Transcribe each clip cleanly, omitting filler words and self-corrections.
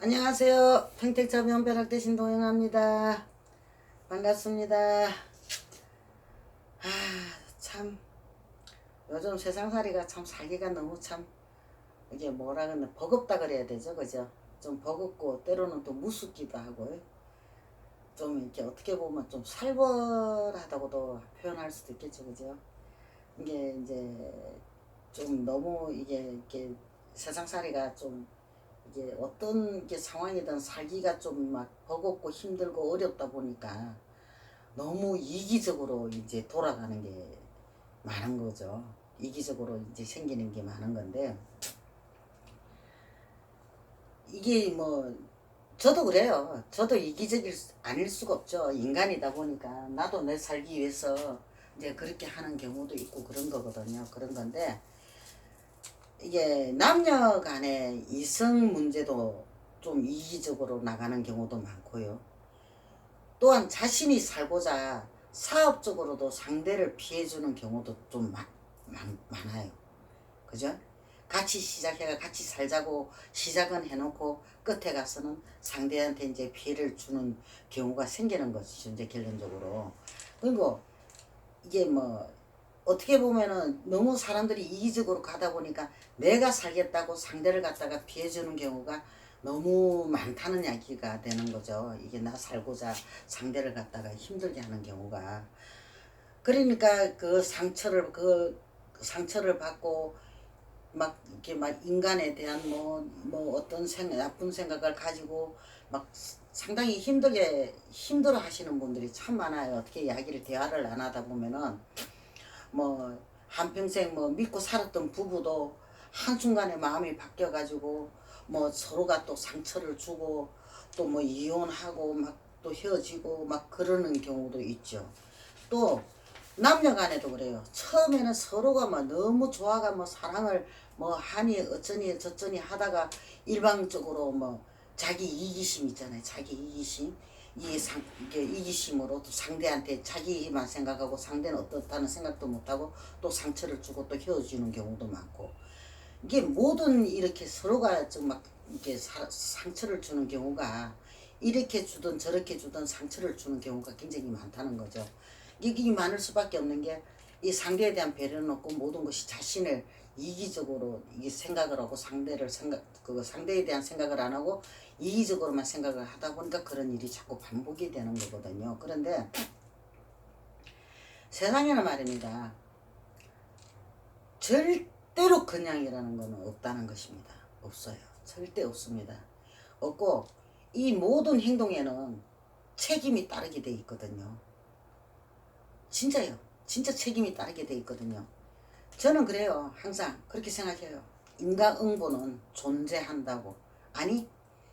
안녕하세요. 평택자 변변학 대신 동영합니다. 반갑습니다. 참 요즘 세상살이가 참 살기가 너무 참 이게 뭐라 그러나 버겁다 그래야 되죠, 그죠? 좀 버겁고 때로는 또 무섭기도 하고 좀 이렇게 어떻게 보면 좀 살벌하다고도 표현할 수도 있겠죠, 그죠? 이게 이제 좀 너무 이게 이렇게 세상살이가 좀 이게 어떤 게 상황이든 살기가 좀 막 버겁고 힘들고 어렵다 보니까 너무 이기적으로 이제 돌아가는 게 많은 거죠. 이기적으로 이제 생기는 게 많은 건데 이게 뭐 저도 그래요. 저도 아닐 수가 없죠. 인간이다 보니까 나도 내 살기 위해서 이제 그렇게 하는 경우도 있고 그런 거거든요. 그런 건데 이게 남녀 간의 이성 문제도 좀 이기적으로 나가는 경우도 많고요. 또한 자신이 살고자 사업적으로도 상대를 피해주는 경우도 좀 많아요. 그죠? 같이 시작해가 같이 살자고 시작은 해놓고 끝에 가서는 상대한테 이제 피해를 주는 경우가 생기는 것이죠. 이제 결론적으로. 그리고 이게 뭐 어떻게 보면은 너무 사람들이 이기적으로 가다 보니까 내가 살겠다고 상대를 갖다가 피해주는 경우가 너무 많다는 이야기가 되는 거죠. 이게 나 살고자 상대를 갖다가 힘들게 하는 경우가. 그러니까 그 상처를 받고 막 이렇게 막 인간에 대한 뭐 어떤 나쁜 생각을 가지고 막 상당히 힘들어 하시는 분들이 참 많아요. 어떻게 이야기를 대화를 안 하다 보면은 뭐 한평생 뭐 믿고 살았던 부부도 한순간에 마음이 바뀌어가지고 뭐 서로가 또 상처를 주고 또 뭐 이혼하고 막 또 헤어지고 막 그러는 경우도 있죠. 또 남녀 간에도 그래요. 처음에는 서로가 막 너무 좋아가 뭐 사랑을 뭐 하니 어쩌니 저쩌니 하다가 일방적으로 뭐 자기 이기심 있잖아요. 자기 이기심. 이게 이기심으로 또 상대한테 자기만 생각하고 상대는 어떻다는 생각도 못하고 또 상처를 주고 또 헤어지는 경우도 많고 이게 모든 이렇게 서로가 좀 막 이렇게 상처를 주는 경우가 이렇게 주든 저렇게 주든 상처를 주는 경우가 굉장히 많다는 거죠. 이게 많을 수밖에 없는 게 이 상대에 대한 배려는 없고 모든 것이 자신을 이기적으로 이게 생각을 하고 그 상대에 대한 생각을 안 하고 이기적으로만 생각을 하다 보니까 그런 일이 자꾸 반복이 되는 거거든요. 그런데 세상에는 말입니다. 절대로 그냥이라는 거는 없다는 것입니다. 없어요. 절대 없습니다. 없고 이 모든 행동에는 책임이 따르게 돼 있거든요. 진짜요. 진짜 책임이 따르게 돼 있거든요. 저는 그래요. 항상 그렇게 생각해요. 인과응보는 존재한다고. 아니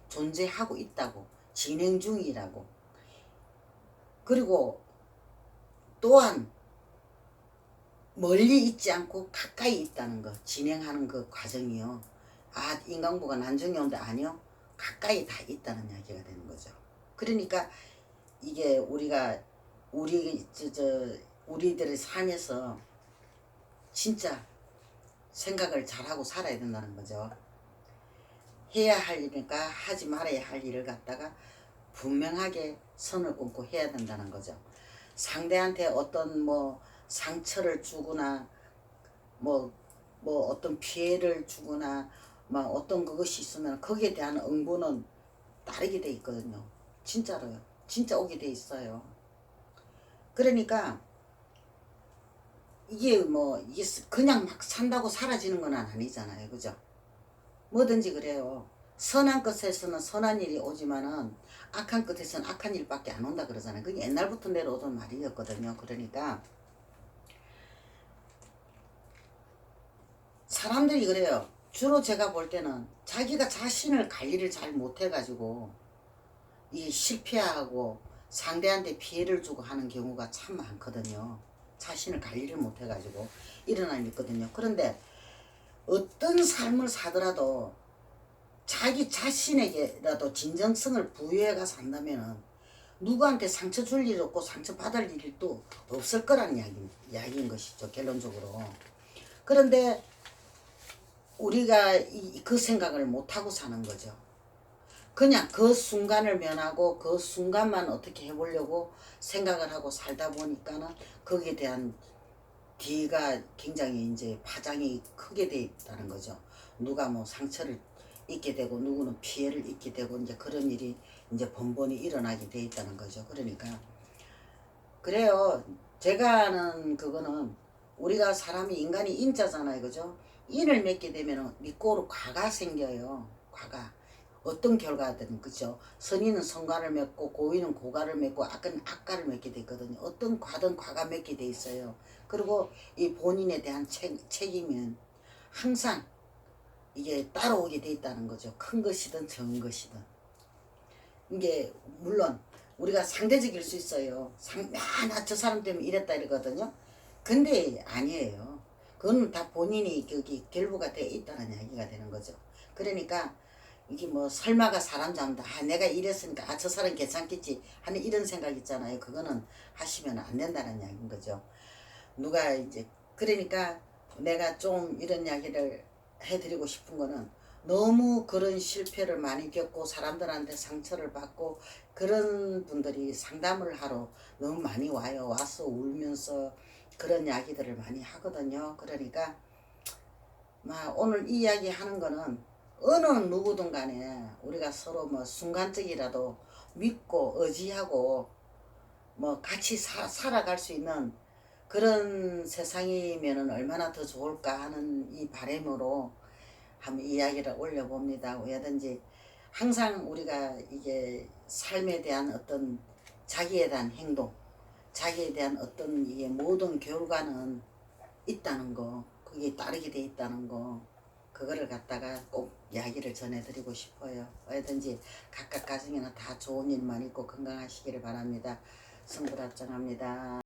존재하고 있다고. 진행 중이라고. 그리고 또한 멀리 있지 않고 가까이 있다는 거. 진행하는 그 과정이요. 인간보가 난중에 온데 아니요. 가까이 다 있다는 이야기가 되는 거죠. 그러니까 이게 우리들의 삶에서 진짜 생각을 잘하고 살아야 된다는 거죠. 해야 할 일이니까 하지 말아야 할 일을 갖다가 분명하게 선을 끊고 해야 된다는 거죠. 상대한테 어떤 뭐 상처를 주거나 뭐 어떤 피해를 주거나 막 어떤 그것이 있으면 거기에 대한 응보는 따르게 돼 있거든요. 진짜로요. 진짜 오게 돼 있어요. 그러니까 이게 그냥 막 산다고 사라지는 건 아니잖아요. 그죠? 뭐든지 그래요. 선한 끝에서는 선한 일이 오지만은 악한 끝에서는 악한 일밖에 안 온다 그러잖아요. 그게 옛날부터 내려오던 말이었거든요. 그러니까 사람들이 그래요. 주로 제가 볼 때는 자기가 자신을 관리를 잘 못해가지고 이 실패하고 상대한테 피해를 주고 하는 경우가 참 많거든요. 자신을 관리를 못해가지고 일어나는 있거든요. 그런데 어떤 삶을 사더라도 자기 자신에게라도 진정성을 부여해가 산다면은 누구한테 상처 줄 일 없고 상처 받을 일도 없을 거라는 이야기인 것이죠. 결론적으로. 그런데 우리가 그 생각을 못하고 사는 거죠. 그냥 그 순간을 면하고 그 순간만 어떻게 해보려고 생각을 하고 살다 보니까는 거기에 대한 뒤가 굉장히 이제 파장이 크게 돼 있다는 거죠. 누가 뭐 상처를 입게 되고 누구는 피해를 입게 되고 이제 그런 일이 이제 번번이 일어나게 돼 있다는 거죠. 그러니까 그래요. 제가 아는 그거는 우리가 사람이 인간이 인자잖아요. 그죠? 인을 맺게 되면 밑고로 과가 생겨요. 과가. 어떤 결과든 그죠. 선인은 선과를 맺고 고인은 고과를 맺고 악은 악과를 맺게 되거든요. 어떤 과든 과가 맺게 돼 있어요. 그리고 이 본인에 대한 책임은 항상 이게 따라오게 돼 있다는 거죠. 큰 것이든 적은 것이든. 이게 물론 우리가 상대적일 수 있어요. 저 사람 때문에 이랬다 이러거든요. 근데 아니에요. 그건 다 본인이 거기 결부가 돼 있다는 이야기가 되는 거죠. 그러니까 이게 뭐 설마가 사람 잡는다. 내가 이랬으니까 저 사람 괜찮겠지 하는 이런 생각 있잖아요. 그거는 하시면 안 된다는 이야기인 거죠. 누가 이제 그러니까 내가 좀 이런 이야기를 해드리고 싶은 거는 너무 그런 실패를 많이 겪고 사람들한테 상처를 받고 그런 분들이 상담을 하러 너무 많이 와요. 와서 울면서 그런 이야기들을 많이 하거든요. 그러니까 오늘 이 이야기 하는 거는 어느 누구든 간에 우리가 서로 뭐 순간적이라도 믿고 의지하고 뭐 같이 살아갈 수 있는 그런 세상이면 얼마나 더 좋을까 하는 이 바람으로 한번 이야기를 올려봅니다. 왜든지 항상 우리가 이게 삶에 대한 어떤 자기에 대한 행동, 자기에 대한 어떤 이게 모든 결과는 있다는 거, 그게 따르게 돼 있다는 거, 그거를 갖다가 꼭 이야기를 전해드리고 싶어요. 왜든지 각각 가정에는 다 좋은 일만 있고 건강하시기를 바랍니다. 승부랍정합니다.